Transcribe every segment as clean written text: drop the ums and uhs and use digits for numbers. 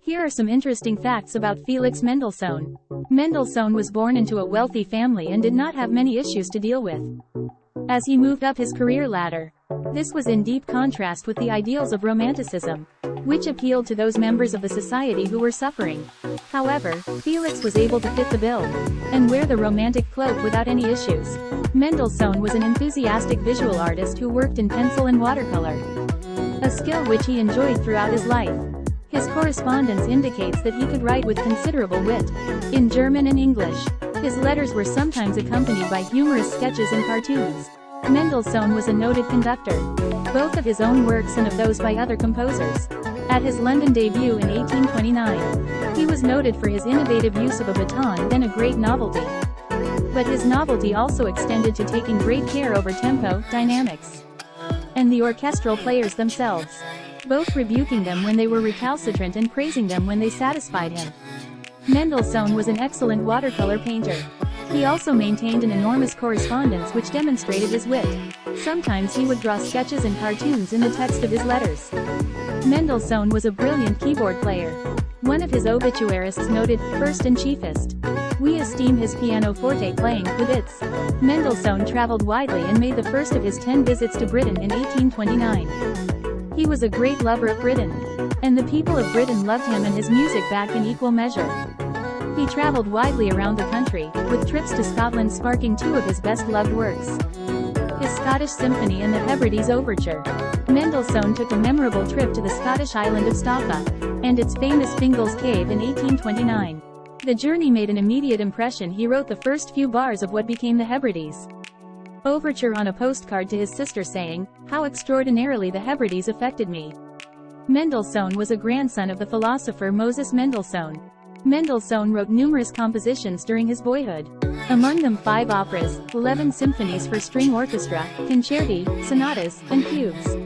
Here are some interesting facts about Felix Mendelssohn. Mendelssohn was born into a wealthy family and did not have many issues to deal with as he moved up his career ladder. This was in deep contrast with the ideals of Romanticism, which appealed to those members of the society who were suffering. However, Felix was able to fit the bill and wear the romantic cloak without any issues. Mendelssohn was an enthusiastic visual artist who worked in pencil and watercolor, a skill which he enjoyed throughout his life. His correspondence indicates that he could write with considerable wit in German and English. His letters were sometimes accompanied by humorous sketches and cartoons. Mendelssohn was a noted conductor, both of his own works and of those by other composers. At his London debut in 1829, he was noted for his innovative use of a baton, then a great novelty. But his novelty also extended to taking great care over tempo, dynamics, and the orchestral players themselves, both rebuking them when they were recalcitrant and praising them when they satisfied him. Mendelssohn was an excellent watercolor painter. He also maintained an enormous correspondence which demonstrated his wit. Sometimes he would draw sketches and cartoons in the text of his letters. Mendelssohn was a brilliant keyboard player. One of his obituarists noted, "First and chiefest. We esteem his pianoforte playing, with its." Mendelssohn traveled widely and made the first of his 10 visits to Britain in 1829. He was a great lover of Britain, and the people of Britain loved him and his music back in equal measure. He traveled widely around the country, with trips to Scotland sparking 2 of his best-loved works: his Scottish Symphony and the Hebrides Overture. Mendelssohn took a memorable trip to the Scottish island of Staffa, and its famous Fingal's Cave in 1829. The journey made an immediate impression. He wrote the first few bars of what became the Hebrides Overture on a postcard to his sister, saying, "How extraordinarily the Hebrides affected me." Mendelssohn was a grandson of the philosopher Moses Mendelssohn. Mendelssohn wrote numerous compositions during his boyhood, among them 5 operas, 11 symphonies for string orchestra, concerti, sonatas, and fugues.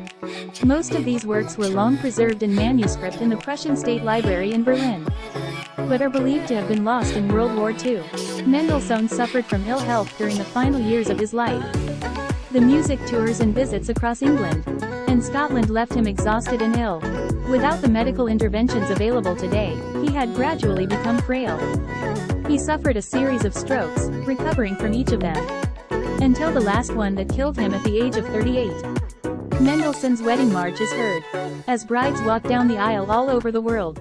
Most of these works were long preserved in manuscript in the Prussian State Library in Berlin, but are believed to have been lost in World War II. Mendelssohn suffered from ill health during the final years of his life. The music tours and visits across England and Scotland left him exhausted and ill. Without the medical interventions available today, he had gradually become frail. He suffered a series of strokes, recovering from each of them, until the last one that killed him at the age of 38. Mendelssohn's wedding march is heard as brides walk down the aisle all over the world.